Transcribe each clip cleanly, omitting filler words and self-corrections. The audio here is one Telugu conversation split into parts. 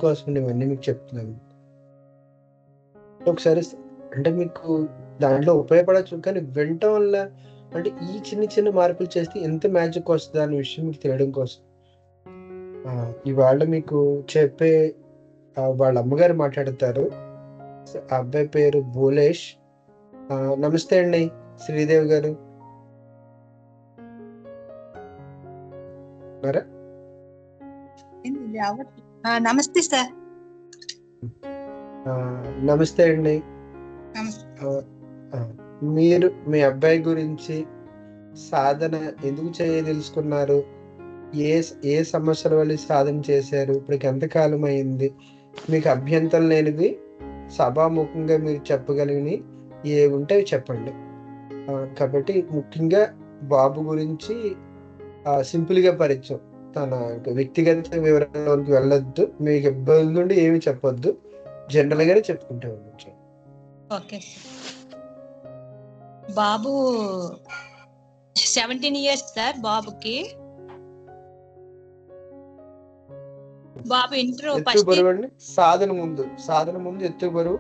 కోసం ఇవన్నీ మీకు చెప్తున్నాను. ఒకసారి అంటే మీకు దాంట్లో ఉపయోగపడచ్చు, కానీ వినటం వల్ల అంటే ఈ చిన్న చిన్న మార్పులు చేస్తే ఎంత మ్యాజిక్ వస్తుంది అనే విషయం మీకు తెలియడం కోసం ఇవాళ మీకు చెప్పే వాళ్ళ అమ్మగారు మాట్లాడతారు. ఆ అబ్బాయి పేరు భూలేష్. నమస్తే అండి శ్రీదేవి గారు. నమస్తే సార్. నమస్తే అండి. మీరు మీ అబ్బాయి గురించి సాధన ఎందుకు తెలుసుకున్నారు? ఏ సమస్యల వల్ల సాధన చేశారు? ఇప్పటికి ఎంతకాలం అయింది? మీకు అభ్యంతరం లేనివి సభాముఖంగా మీరు చెప్పగలిగినవి ఏ ఉంటే చెప్పండి. కాబట్టి ముఖ్యంగా బాబు గురించి సింపుల్గా పరిచయం, తన వ్యక్తిగత వివరాల్లోకి వెళ్ళొద్దు, మీకు ఇబ్బంది నుండి ఏమి చెప్పొద్దు, జనరల్ గానే చెప్పుకుంటే ఉండొచ్చు. ఓకే. బాబు 17 years సార్. బాబుకి బాబు ఇంటర్ సాధన ముందు ఎత్తు బరువు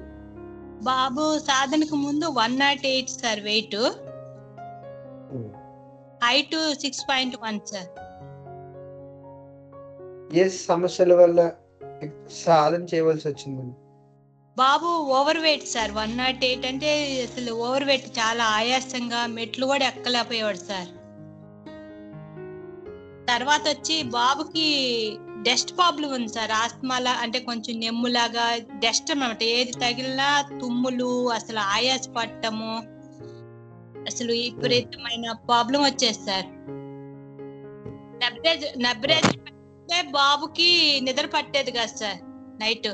బాబు సాధనకు ముందు 108 సార్ వెయిట్. Height 6.1 sir. ఏ సమస్యల వల్ల సాధన చేయవలసి వచ్చింది? బాబు ఓవర్ వెయిట్ సార్. 108 అంటే అసలు ఓవర్ వెయిట్, చాలా ఆయాసంగా మెట్లు కూడా ఎక్కలేకపోయేవాడు సార్. తర్వాత వచ్చి బాబుకి డస్ట్ ప్రాబ్లం ఉంది సార్. ఆస్మాలా అంటే కొంచెం నెమ్ములాగా డస్ట్ అన్నమాట. ఏది తగిలినా తుమ్ములు, అసలు ఆయాస పట్టము, అసలు విపరీతమైన ప్రాబ్లం వచ్చేది సార్. నబ్రేజ్ బాబుకి నిద్ర పట్టేది కదా సార్ నైట్.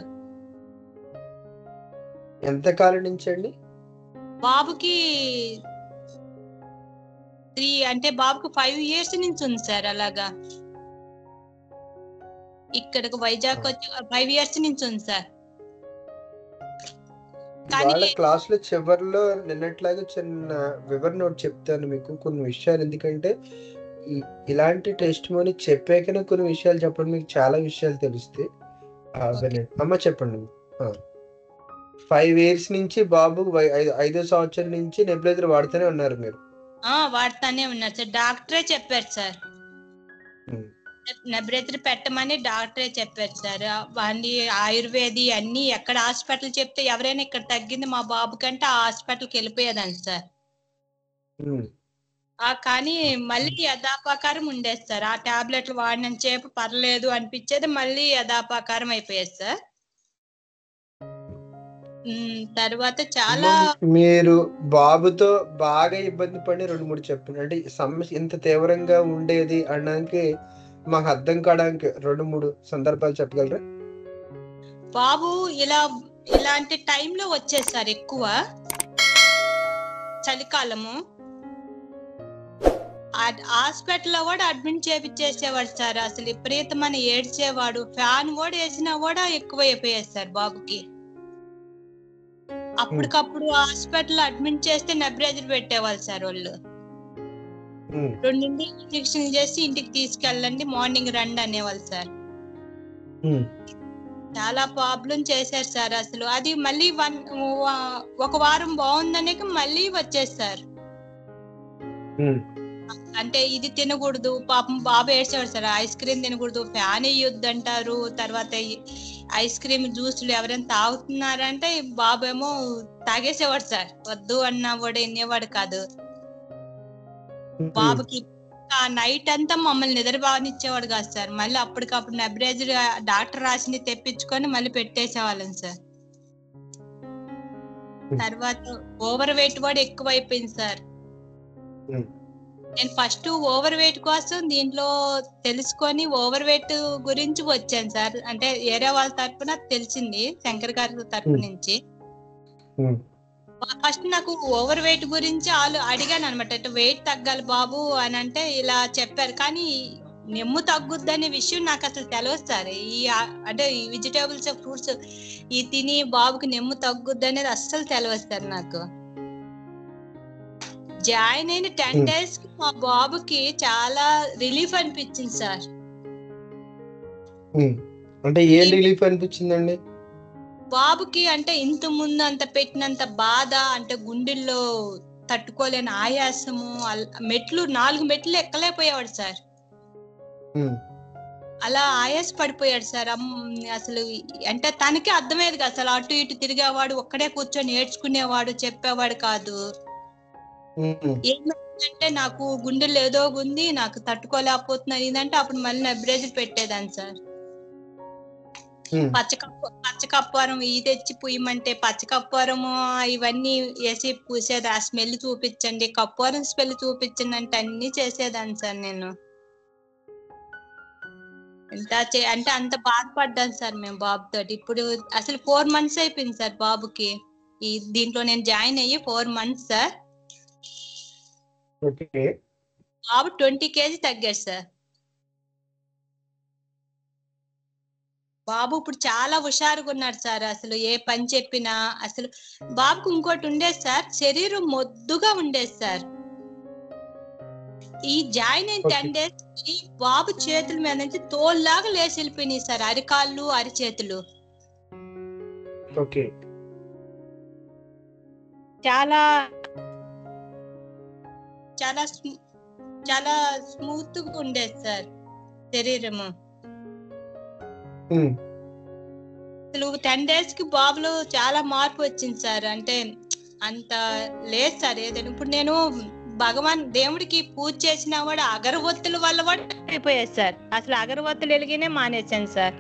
ఎంత కాలం నుంచి అండి? బాబుకి 3 అంటే బాబుకి 5 years నుంచి ఉంది సార్. అలాగా ఇక్కడికి వైజాగ్ వచ్చి 5 years నుంచి ఉంది సార్. కానీ క్లాస్ లో చివరిలో నిన్నట్లాగా చిన్న వివరణ ఒకటి చెప్తాను మీకు, కొన్ని విషయాలు. ఎందుకంటే ఇలాంటి టెస్ట్ మోని చెప్పాకనే కొన్ని విషయాలు చెప్పండి, మీకు చాలా విషయాలు తెలుస్తాయి. అమ్మ చెప్పండి. 5 years నుంచి బాబు 5వ సంవత్సరం నుంచి నెబులైజర్ వాడుతూనే ఉన్నారు మీరు? వాడుతానే ఉన్నారు సార్. డాక్టరే చెప్పారు సార్. నెబులైజర్ పెట్టమని డాక్టరే చెప్పారు సార్. అన్ని ఆయుర్వేది అన్ని ఎక్కడ హాస్పిటల్ చెప్తే ఎవరైనా ఇక్కడ తగ్గింది మా బాబు కంటే ఆ హాస్పిటల్కి వెళ్ళిపోయేదాన్ని సార్. కానీ మళ్ళీ యథాపకారం ఉండేది సార్. ఆ టాబ్లెట్లు వాడినంత సేపు పర్లేదు అనిపించేది, మళ్ళీ యథాపకారం అయిపోయేది సార్. తర్వాత చాలా మీరు బాబుతో బాగా ఇబ్బంది పడి 2-3 చెప్పండి. అంటే సమస్య ఇంత తీవ్రంగా ఉండేది అనడానికి మాకు అర్థం కావడానికి 2-3 సందర్భాలు చెప్పగలరా? బాబు ఇలాంటి టైంలో వచ్చేది సార్. ఎక్కువ చలికాలము హాస్పిటల్లో కూడా అడ్మిట్ చేపించేసేవాడు సార్. అసలు విపరీతమైన ఏడ్చేవాడు. ఫ్యాన్ కూడా వేసినా కూడా ఎక్కువ అయిపోయేది సార్ బాబుకి. అప్పటికప్పుడు హాస్పిటల్ అడ్మిట్ చేస్తే నెబులైజర్ పెట్టేవాళ్ళు సార్ వాళ్ళు. 2 ఇంజెక్షన్ చేసి ఇంటికి తీసుకెళ్ళండి, మార్నింగ్ రండి అనేవాళ్ళు సార్. చాలా ప్రాబ్లం చేశారు సార్. అసలు అది మళ్ళీ 1 వారం బాగుందనేక మళ్ళీ వచ్చేది సార్. అంటే ఇది తినకూడదు, పాపం బాబు ఏడ్చేవాడు సార్. ఐస్ క్రీమ్ తినకూడదు, ఫ్యాన్ వేయొద్దు అంటారు. తర్వాత ఐస్ క్రీమ్ జ్యూస్లు ఎవరైనా తాగుతున్నారంటే బాబు ఏమో తాగేసేవాడు సార్. వద్దు అన్నా కూడా వినేవాడు కాదు. బాబుకి నైట్ అంతా మమ్మల్ని నిద్రబానిచ్చేవాడు కాదు సార్. మళ్ళీ అప్పటికప్పుడు నెబులైజర్ డాక్టర్ రాసింది తెప్పించుకొని మళ్ళీ పెట్టేసేవాళ్ళం సార్. తర్వాత ఓవర్ వెయిట్ కూడా ఎక్కువ అయిపోయింది సార్. నేను ఫస్ట్ ఓవర్ వెయిట్ కోసం దీంట్లో తెలుసుకొని ఓవర్ వెయిట్ గురించి వచ్చాను సార్. అంటే ఏరే వాళ్ళ తరఫున తెలిసింది, శంకర్ గారి తరఫు నుంచి. ఫస్ట్ నాకు ఓవర్ వెయిట్ గురించి వాళ్ళు అడిగాను అనమాట. వెయిట్ తగ్గాలి బాబు అని అంటే ఇలా చెప్పారు. కానీ నెమ్ము తగ్గుద్ది అనే విషయం నాకు అసలు తెలియదు సార్. అంటే ఈ వెజిటేబుల్స్ ఫ్రూట్స్ ఈ తిని బాబుకి నెమ్ము తగ్గుద్ది అనేది అస్సలు తెలియదు సార్ నాకు. జాయిన్ అయిన 10 days కి మా బాబుకి చాలా రిలీఫ్ అనిపించింది సార్. అంటే ఏం రిలీఫ్ అనిపించిందండి? బాబుకి అంటే ఇంత ముందు అంత పెట్టినంత బాధ, అంటే గుండెల్లో తట్టుకోలేని ఆయాసము, మెట్లు 4 మెట్లు ఎక్కలేకపోయేవాడు సార్. అలా ఆయాస పడిపోయాడు సార్. అసలు అంటే తనకే అర్థమయ్యేది కాదు అసలు. అటు ఇటు తిరిగేవాడు, ఒక్కడే కూర్చొని నేర్చుకునేవాడు, చెప్పేవాడు కాదు. ఏమంటే నాకు గుండెల్లో ఏదో ఉంది, నాకు తట్టుకోలేకపోతున్నా ఇదంటే అప్పుడు మళ్ళీ నబ్రేజ్ పెట్టేదాన్ని సార్. పచ్చకప్పారం ఇది తెచ్చి పూయమంటే పచ్చకప్పారము ఇవన్నీ వేసి పూసేది. ఆ స్మెల్ చూపించండి, కప్పారం స్మెల్ చూపించండి అంటే అన్ని చేసేదాన్ని సార్ నేను. అంటే అంత బాధపడ్డాను సార్ మేము బాబుతో. ఇప్పుడు అసలు 4 months అయిపోయింది సార్ బాబుకి. దీంట్లో నేను జాయిన్ అయ్యి 4 months సార్. బాబు 20 kg తగ్గాడు సార్. బాబు ఇప్పుడు చాలా హుషారుగా ఉన్నాడు సార్. అసలు ఏ పని చెప్పినా అసలు బాబుకు ఇంకోటి ఉండేది సార్, శరీరం మొద్దుగా ఉండేది సార్. ఈ జాయిన్ అయిన 10 days కి బాబు చేతుల మీద నుంచి తోలులాగా లేచి వెళ్ళిపోయినాయి సార్, అరికాళ్ళు అరిచేతులు. చాలా చాలా చాలా స్మూత్ గా ఉండేది సార్ శరీరము. అసలు 10 days కి బాబులో చాలా మార్పు వచ్చింది సార్. అంటే అంత లేదు సార్ ఏదైనా. ఇప్పుడు నేను భగవాన్ దేవుడికి పూజ చేసినా కూడా అగరవత్తుల వల్ల కూడా అయిపోయాయి సార్. అసలు అగరవత్తులు వెలిగినే మానేశాను సార్.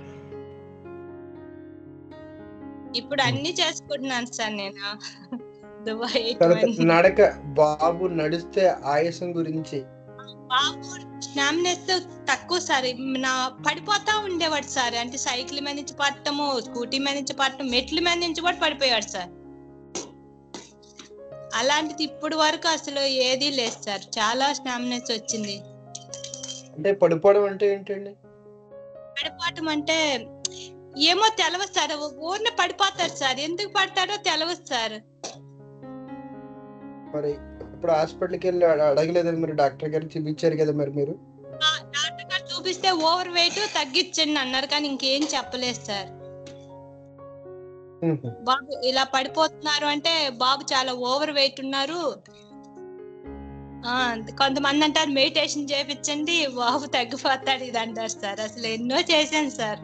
ఇప్పుడు అన్ని చేసుకుంటున్నాను సార్ నేను. నడక బాబు నడిస్తే ఆయాసం గురించి. బాబు స్టామినెస్ తక్కువ సార్. నా పడిపోతా ఉండేవాడు సార్. అంటే సైకిల్ మీద నుంచి పడటము, స్కూటీ మీద నుంచి పడటం, మెట్ల మీద నుంచి కూడా పడిపోయాడు సార్. అలాంటిది ఇప్పుడు వరకు అసలు ఏదీ లేదు సార్. చాలా స్టామినెస్ వచ్చింది. అంటే పడిపోవడం అంటే ఏంటండి? పడిపోవటం అంటే ఏమో తెలవదు సార్. ఊరిని పడిపోతారు సార్. ఎందుకు పడతాడో తెలవదు సార్. మరి ఇప్పుడు హాస్పిటల్కి వెళ్ళి అడగలేదని మరి డాక్టర్ గారు చూపించారు కదా మరి మీరు? డాక్టర్ గారు చూపిస్తే ఓవర్ వెయిట్ తగ్గించండి అన్నారు, కానీ ఇంకేం చెప్పలేదు సార్. బాబు ఇలా పడిపోతున్నారు అంటే బాబు చాలా ఓవర్ వెయిట్ ఉన్నారు. కొంతమంది అంటారు మెడిటేషన్ చేయించండి బాబు తగ్గిపోతాడు ఇది అంటారు సార్. అసలు ఎన్నో చేశాను సార్.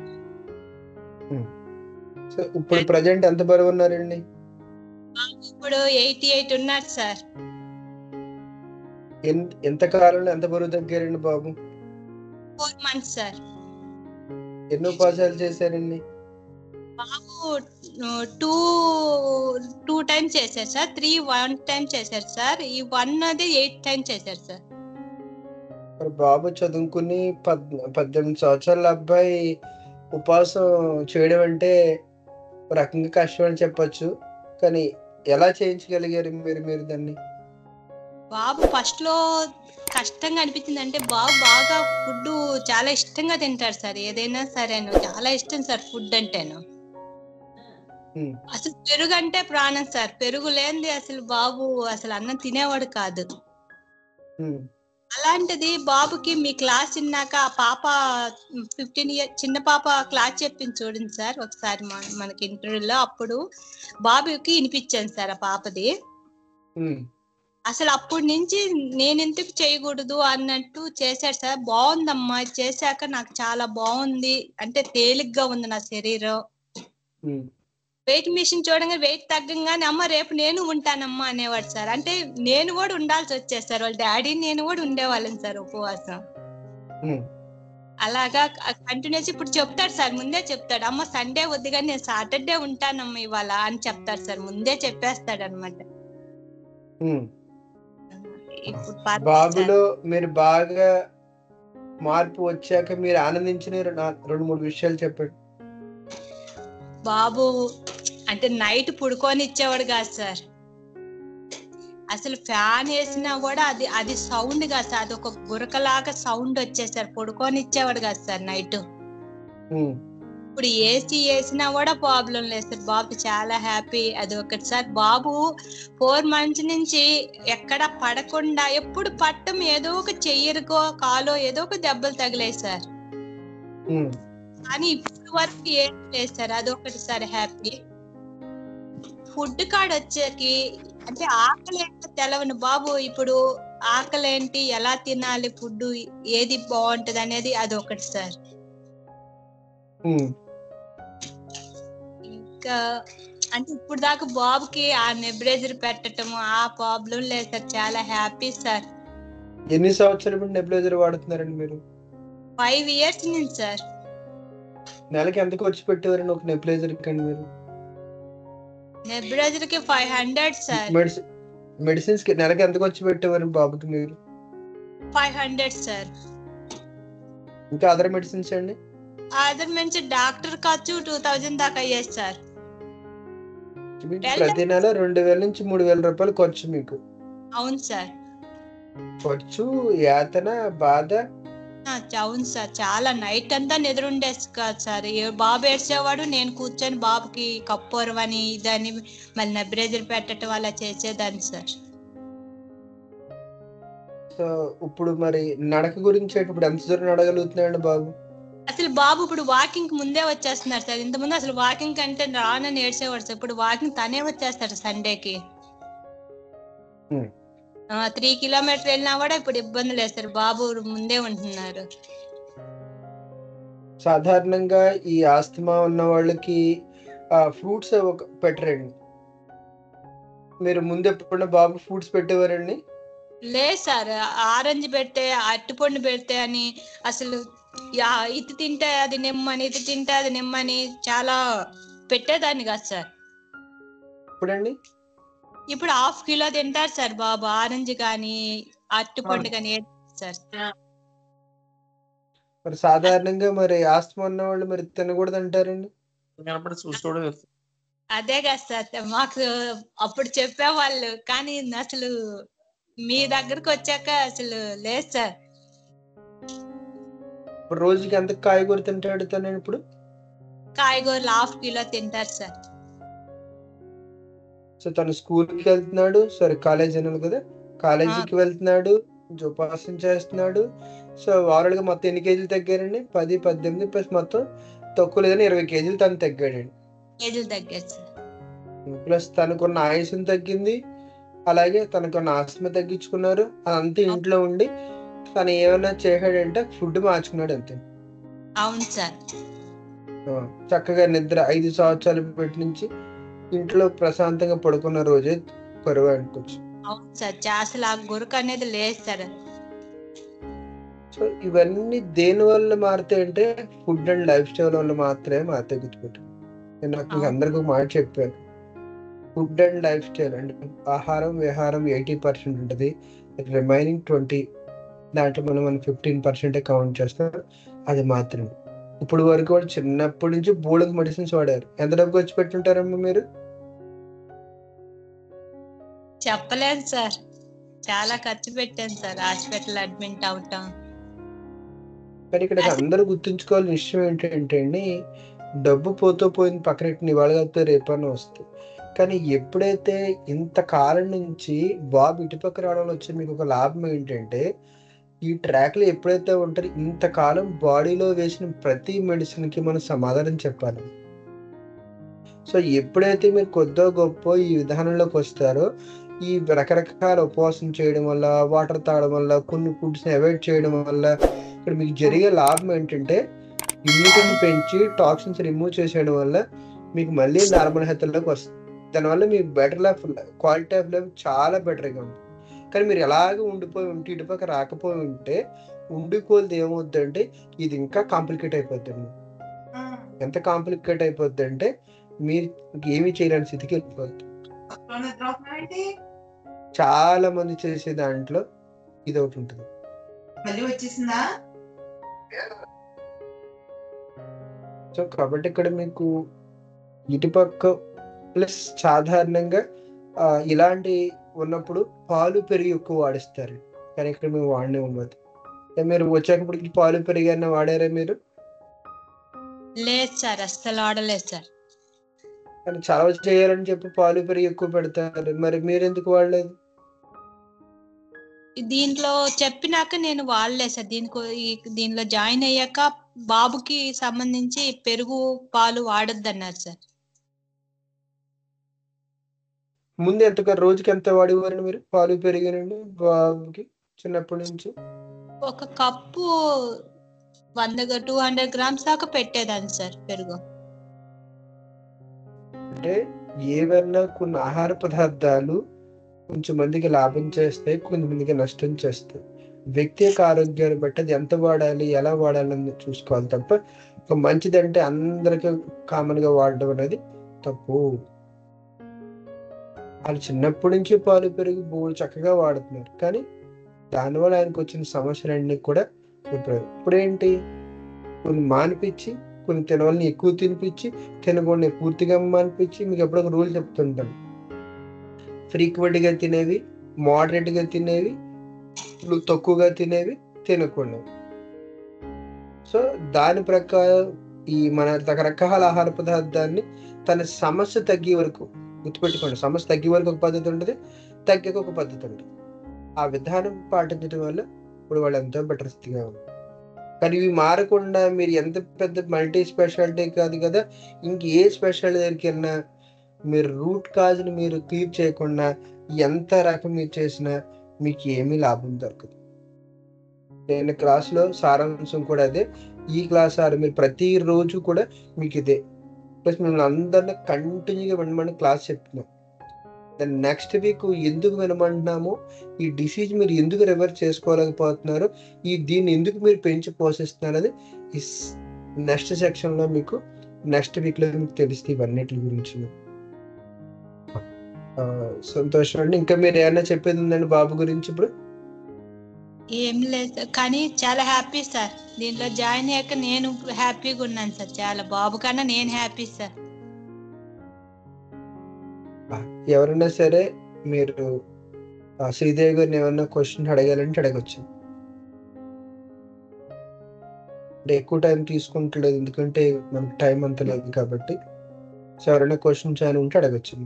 ఇప్పుడు ప్రెజెంట్ ఎంత బరువు ఉన్నారండి? ఇప్పుడు 88 ఉన్నారు సార్. ఎంత కాలంలో ఎంత బరువు తగ్గారండి బాబు? 4 months సార్. ఎన్నో ఉపవాసాలు చేశారండి బాబు? 2 times చేశారు సార్. 3 1 time చేశారు సార్. ఈ 1 అది 8 times చేశారు సార్. మరి బాబు చదువుకుని 18 సంవత్సరాల అబ్బాయి ఉపవాసం చేయడం అంటే రకంగా కష్టం అని చెప్పొచ్చు, కానీ ఎలా చేయించగలిగారు మీరు దాన్ని? బాబు ఫస్ట్ లో కష్టంగా అనిపించింది. అంటే బాబు బాగా ఫుడ్ చాలా ఇష్టంగా తింటారు సార్. ఏదైనా సరే చాలా ఇష్టం సార్ ఫుడ్ అంటేను. అసలు పెరుగు అంటే ప్రాణం సార్. పెరుగు లేనిది అసలు బాబు అసలు అన్నం తినేవాడు కాదు. అలాంటిది బాబుకి మీ క్లాస్ విన్నాక ఆ పాప 15 years చిన్న పాప క్లాస్ చెప్పింది చూడండి సార్ ఒకసారి మనకి ఇంటర్వ్యూలో. అప్పుడు బాబుకి వినిపించాను సార్ ఆ పాపది. అసలు అప్పటి నుంచి నేను ఎందుకు చేయకూడదు అన్నట్టు చేశాడు సార్. బాగుందమ్మా చేశాక నాకు చాలా బాగుంది, అంటే తేలిగ్గా ఉంది నా శరీరం. వెయిట్ మిషన్ చూడంగా వెయిట్ తగ్గంగానే అమ్మ రేపు నేను ఉంటానమ్మా అనేవాడు సార్. అంటే నేను కూడా ఉండాల్సి వచ్చేది సార్. వాళ్ళ డాడీ నేను కూడా ఉండేవాళ్ళం సార్ ఉపవాసం. అలాగా కంటిన్యూస్ ఇప్పుడు చెప్తాడు సార్, ముందే చెప్తాడు అమ్మ సండే వద్దు కానీ నేను సాటర్డే ఉంటానమ్మా ఇవాళ అని చెప్తాడు సార్. ముందే చెప్పేస్తాడు అనమాట. బాబులో మీరు బాగా మార్పు వచ్చాక మీరు ఆనందించిన 2-3 విషయాలు చెప్పండి. బాబు అంటే నైట్ పుడుకొని ఇచ్చేవాడు కాదు సార్. అసలు ఫ్యాన్ వేసినా కూడా అది సౌండ్ కాదు సార్. అది ఒక గురకలాగా సౌండ్ వచ్చేసారు. పడుకొని ఇచ్చేవాడు కాదు సార్ నైట్. ఇప్పుడు ఏసీ వేసినా కూడా ప్రాబ్లం లేదు సార్. బాబు చాలా హ్యాపీ. అది ఒకటి సార్. బాబు 4 months నుంచి ఎక్కడ పడకుండా ఎప్పుడు పట్టం ఏదో ఒక చెయ్యరుకో కాలో ఏదో ఒక దెబ్బలు తగిలాయి సార్. కానీ ఇప్పుడు వరకు ఏం లేదు సార్, అదొకటి సార్ హ్యాపీ. ఫుడ్ కాడ వచ్చేకి అంటే ఆకలి ఏంటో తెలవని బాబు, ఇప్పుడు ఆకలి ఏంటి, ఎలా తినాలి, ఫుడ్ ఏది బాగుంటది అనేది అదొకటి సార్. ఇంకా అంటే ఇప్పుడు దాకా బాబుకి ఆ నెబ్రేజర్ పెట్టడం ఆ ప్రాబ్లం లేదు సార్, చాలా హ్యాపీ సార్. ఎన్ని సంవత్సరాలు నెబులైజర్ వాడుతున్నారండి మీరు? 5 years నుంచి సార్. నెలకి ఎంత ఖర్చు పెట్టేవారండి ఒక నెబులైజర్ కండి మీరు? నెబ్రేజర్ కి 500 సార్. మెడిసిన్స్ కి నెలకి ఎంత ఖర్చు పెట్టేవారు బాబుకి మీరు? 500 సార్. ఇంకా అదర్ మెడిసిన్స్ అండి? అదర్ నుంచి డాక్టర్ ఖర్చు 2000 దాకా అయ్యేది సార్. ప్రతి నెల 2000 నుంచి 3000 రూపాయలు ఖర్చు మీకు? అవును సార్. ఖర్చు, యాతన, బాధ. అవును సార్, చాలా నైట్ అంతా నిద్ర ఉండేది కాదు సార్. బాబు ఏడ్చేవాడు, నేను కూర్చొని బాబుకి కప్పోరం అని ఇదని మళ్ళీ నెబ్రేజర్ పెట్టడం అలా చేసేదాన్ని సార్. సో ఇప్పుడు మరి నడక గురించి ఇప్పుడు ఎంత దూరం నడగలుగుతున్నాడు బాబు? అసలు బాబు ఇప్పుడు వాకింగ్ ముందే వచ్చేస్తున్నారు సార్. ఇంతకుముందు అసలు వాకింగ్ అంటే రానని ఏడ్చేవాడు సార్, ఇప్పుడు వాకింగ్ తనే వచ్చేస్తాడు సండేకి. 3 kilometers వెళ్ళినా కూడా ఇప్పుడు ఇబ్బంది లేదు సార్, బాబు ముందే ఉంటున్నారు. సాధారణంగా ఈ ఆస్తమా ఉన్న వాళ్ళకి ఫ్రూట్స్ పెట్టరండి. మీరు ముందు ఎప్పుడన్నా బాబు ఫ్రూట్స్ పెట్టేవారండి? లేదు సార్, ఆరెంజ్ పెడితే, అరటిపండు పెడితే అని, అసలు ఇది తింటే అది నిమ్మని, ఇది తింటే అది నిమ్మని చాలా పెట్టేదాన్ని కాదు సార్. ఇప్పుడండి? ఇప్పుడు 1/2 kilo తింటారు సార్ బాబు, ఆరెంజ్ కానీ అరటిపండు కానీ సార్. మరి సాధారణంగా మరి ఆస్తమా ఉన్న వాళ్ళు మరి తినకూడదు అంటారండి? అదే కదా సార్ మాకు అప్పుడు చెప్పేవాళ్ళు, కానీ అసలు మీ దగ్గరకు వచ్చాక అసలు లేదు సార్. ఇప్పుడు రోజుకి ఎంత కాయగూర తింటాడు తను? ఇప్పుడు కాయగూరలు 1/2 kilo తింటారు సార్. సో తను స్కూల్కి వెళ్తున్నాడు, సరే కాలేజ్ అన్నాడు కదా, కాలేజీకి వెళ్తున్నాడు, ఉపాసన చేస్తున్నాడు. సో ఓవరాల్ గా మొత్తం ఎన్ని కేజీలు తగ్గారండి? 10, 18 ప్లస్ మొత్తం తక్కువ లేదని 20 కేజీలు తను తగ్గాడండి. ప్లస్ తనకున్న ఆయుష్ని తగ్గింది, అలాగే తనకున్న ఆస్తమా తగ్గించుకున్నారు. అదంతా ఇంట్లో ఉండి తను ఏమైనా చేశాడంటే ఫుడ్ మార్చుకున్నాడు అంతే. అవును సార్. చక్కగా నిద్ర 5 సంవత్సరాల పెట్టి నుంచి ఇంట్లో ప్రశాంతంగా పడుకున్న రోజే కరువు అనుకోవచ్చు. అవును సార్, అసలు ఆ గురక అనేది లేదు సార్. సో ఇవన్నీ దేని వల్ల మారుతాయి అంటే ఫుడ్ అండ్ లైఫ్ స్టైల్ వల్ల మాత్రమే మారుతాయి. గుర్తుపెట్టు, నేను నాకు అందరికి ఒక మాట చెప్పాను, ఫుడ్ అండ్ లైఫ్ స్టైల్ అంటే ఆహారం విహారం 80% ఉంటుంది, రిమైనింగ్ 20 దాంట్లో మనం 15% కౌంట్ చేస్తాం. అది మాత్రమే. ఇప్పుడు వరకు వాళ్ళు చిన్నప్పటి నుంచి బోల్డ్ మెడిసిన్స్ వాడారు. ఎంత డబ్బు ఖర్చు పెట్టుంటారమ్మా మీరు? చెప్పలేను సార్, చాలా ఖర్చు పెట్టాను సార్, హాస్పిటల్ అడ్మిట్ అవటం. కానీ ఇక్కడ అందరూ గుర్తుంచుకోవాల్సిన విషయం ఏంటంటే అండి, డబ్బు పోయింది పక్కనెట్టిన ఇవాళ కాకపోతే రేపన్నా వస్తుంది. కానీ ఎప్పుడైతే ఇంతకాలం నుంచి బాబు ఇటుపక్క రావడంలో వచ్చే మీకు ఒక లాభం ఏంటంటే, ఈ ట్రాక్లో ఎప్పుడైతే ఉంటారో ఇంతకాలం బాడీలో వేసిన ప్రతి మెడిసిన్కి మనం సమాధానం చెప్పాలి. సో ఎప్పుడైతే మీరు కొద్దో గొప్ప ఈ విధానంలోకి వస్తారో, ఈ రకరకాల ఉపవాసం చేయడం వల్ల, వాటర్ తాగడం వల్ల, కొన్ని ఫుడ్స్ని అవాయిడ్ చేయడం వల్ల ఇక్కడ మీకు జరిగే లాభం ఏంటంటే, ఇమ్యూనిటీని పెంచి టాక్సిన్స్ రిమూవ్ చేసేయడం వల్ల మీకు మళ్ళీ నార్మల్ హెల్త్లోకి వస్తుంది. దానివల్ల మీ better life, quality of life చాలా బెటర్గా ఉంటుంది. కానీ మీరు ఎలాగ ఉండిపోయి ఉంటే, ఇటుపక్క రాకపోయి ఉంటే, ఉండిపోతే ఏమవుద్దంటే ఇది ఇంకా కాంప్లికేట్ అయిపోతుంది. ఎంత కాంప్లికేట్ అయిపోద్ది అంటే మీరు ఏమీ చేయలేని స్థితికి వెళ్ళిపోద్ది. చాలా మంది చేసే దాంట్లో ఇది ఒకటి ఉంటుంది. సో కాబట్టి ఇక్కడ మీకు ఇటుపక్క ప్లస్ సాధారణంగా ఇలాంటి ఉన్నప్పుడు పాలు పెరుగు ఎక్కువ వాడిస్తారు, కానీ ఇక్కడ మేము వాడినే ఉండదు. మీరు వచ్చేటప్పటికి పాలు పెరుగు అన్న వాడారా మీరు? లేదు సార్, అస్సలు వాడలేదు సార్. కానీ చాలా చేయాలని చెప్పి పాలు పెరుగు ఎక్కువ పెడతారు, మరి మీరు ఎందుకు వాడలేదు? దీంట్లో చెప్పినాక నేను వాడలేదు సార్. దీనిలో జాయిన్ అయ్యాక బాబుకి సంబంధించి పెరుగు పాలు వాడొద్దన్నారు సార్. ముందు రోజుకి ఎంత వాడేవారండి మీరు పాలు పెరిగానండి బాబుకి చిన్నప్పటి నుంచి? ఒక కప్పు 200 గ్రామ్స్ దాకా పెట్టేదాన్ని సార్ పెరుగు. అంటే ఏవైనా కొన్ని ఆహార పదార్థాలు కొంచెం మందికి లాభం చేస్తాయి, కొంతమందికి నష్టం చేస్తాయి. వ్యక్తి యొక్క ఆరోగ్యాన్ని బట్టి అది ఎంత వాడాలి, ఎలా వాడాలని చూసుకోవాలి తప్ప ఒక మంచిదంటే అందరికీ కామన్ గా వాడడం అనేది తప్పు. వాళ్ళు చిన్నప్పటి నుంచి పాలు పెరుగు బోల్ చక్కగా వాడుతున్నారు, కానీ దానివల్ల ఆయనకు వచ్చిన సమస్యలన్నీ కూడా ఇప్పుడేంటి కొన్ని మానిపించి, కొన్ని తినవాళ్ళని ఎక్కువ తినిపించి, తినకుండా పూర్తిగా మానిపించి, మీకు ఎప్పుడో ఒక రూల్ చెప్తుంటాను, ఫ్రీక్వెంట్ గా తినేవి, మోడరేట్ గా తినేవి, తక్కువగా తినేవి, తినకుండా. సో దాని ప్రకారం ఈ మన రకరకాల ఆహార పదార్థాన్ని తన సమస్య తగ్గే వరకు గుర్తుపెట్టుకోండి. సమస్య తగ్గే వరకు ఒక పద్ధతి ఉంటుంది, తగ్గాక ఒక పద్ధతి ఉంటుంది. ఆ విధానం పాటించడం వల్ల ఇప్పుడు వాళ్ళు ఎంతో బెటర్ స్థితిగా ఉంది. కానీ ఇవి మారకుండా మీరు ఎంత పెద్ద మల్టీ స్పెషాలిటీ కాదు కదా, ఇంకే స్పెషాలిటీ దగ్గరికి వెళ్ళినా మీరు రూట్ కాజ్ని మీరు క్లీప్ చేయకుండా ఎంత రకం మీరు చేసినా మీకు ఏమీ లాభం దొరకదు. నేను క్లాస్లో సారాంశం కూడా అదే. ఈ క్లాస్ మీరు ప్రతిరోజు కూడా మీకు ఇదే. ప్లస్ మిమ్మల్ని అందరినీ కంటిన్యూగా వినమని క్లాస్ చెప్తున్నాం. దాని నెక్స్ట్ వీక్ ఎందుకు వినమంటున్నామో, ఈ డిసీజ్ మీరు ఎందుకు రివర్స్ చేసుకోలేకపోతున్నారు, దీన్ని ఎందుకు మీరు పెంచి పోషిస్తున్నారు అనేది ఈ నెక్స్ట్ సెక్షన్లో మీకు నెక్స్ట్ వీక్లో మీకు తెలుస్తుంది ఇవన్నిటి గురించి. సంతోషం అండి. ఇంకా మీరు ఏమైనా చెప్పేది ఉందండి బాబు గురించి? ఇప్పుడు ఏం లేదు, కానీ చాలా హ్యాపీ సార్. దీంట్లో జాయిన్ అయ్యాక నేను హ్యాపీగా ఉన్నాను సార్. చాలా బాబు కన్నా నేను హ్యాపీ సార్. ఎవరైనా సరే మీరు శ్రీదేవి గారిని ఏమన్నా క్వశ్చన్ అడగాలంటే అడగచ్చు. అంటే ఎక్కువ టైం తీసుకుంటలేదు, ఎందుకంటే మనకు టైం అంత లేదు కాబట్టి. సో ఎవరైనా క్వశ్చన్స్ అని ఉంటే అడగచ్చు.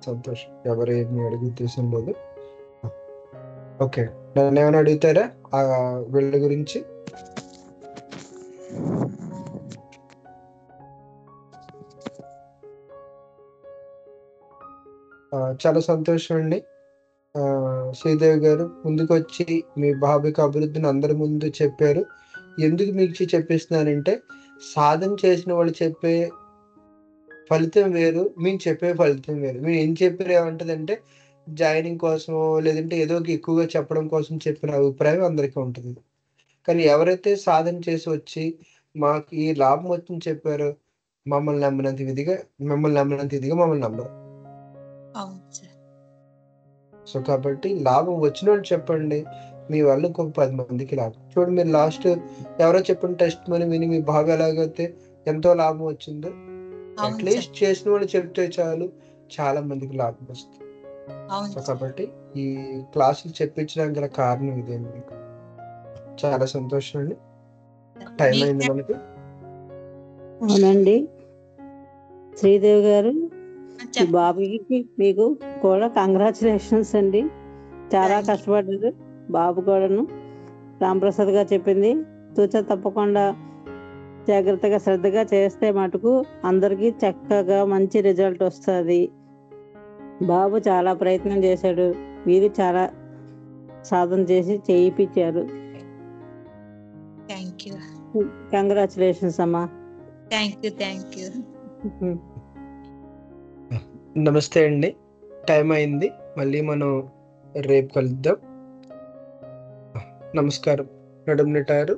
సంతోషం. ఎవరు ఏమి అడిగే ఉద్దేశం లేదు. ఓకే, నన్ను ఏమైనా అడుగుతారా వీళ్ళ గురించి? చాలా సంతోషం అండి. శ్రీదేవి గారు ముందుకు వచ్చి మీ బాబుకి అభివృద్ధిని అందరి ముందు చెప్పారు. ఎందుకు మీకు చెప్పిస్తున్నానంటే, సాధన చేసిన వాళ్ళు చెప్పే ఫలితం వేరు, మేము చెప్పే ఫలితం వేరు. మీరు ఏం చెప్పారు ఏమంటదంటే, జాయినింగ్ కోసం లేదంటే ఏదో ఎక్కువగా చెప్పడం కోసం చెప్పిన అభిప్రాయం అందరికీ ఉంటుంది. కానీ ఎవరైతే సాధన చేసి వచ్చి మాకు ఈ లాభం వచ్చింది చెప్పారో, మమ్మల్ని నమ్మినంత ఇదిగా మమ్మల్ని నమ్మరు. సో కాబట్టి లాభం వచ్చిన వాళ్ళు చెప్పండి, మీ వల్ల ఇంకొక 10 మందికి లాభం. చూడండి, మీరు లాస్ట్ ఎవరో చెప్పిన టెస్ట్ మనీ విని మీ బాగా ఎలాగైతే ఎంతో లాభం వచ్చిందో, అట్లీస్ట్ చేసిన వాళ్ళు చెప్తే చాలు, చాలా మందికి లాభం వస్తుంది. సో కాబట్టి ఈ క్లాసులు చెప్పించడానికి గల కారణం ఇదే. మీకు చాలా సంతోషం అండి. టైం అయింది మనకి. అవునండి శ్రీదేవి గారు, ఈ బాబుకి మీకు కూడా కంగ్రాచులేషన్స్ అండి. చాలా కష్టపడ్డారు. బాబు కూడాను రాంప్రసాద్ గారు చెప్పింది తూచా తప్పకుండా జాగ్రత్తగా శ్రద్ధగా చేస్తే మటుకు అందరికీ చక్కగా మంచి రిజల్ట్ వస్తుంది. బాబు చాలా ప్రయత్నం చేశాడు, మీరు చాలా సాధన చేసి చేయించారు. కంగ్రాచులేషన్స్ అమ్మా. Thank you. నమస్తే అండి. టైం అయింది, మళ్ళీ మనం రేపు కలుద్దాం. నమస్కారం. నడుము నెట్టారు.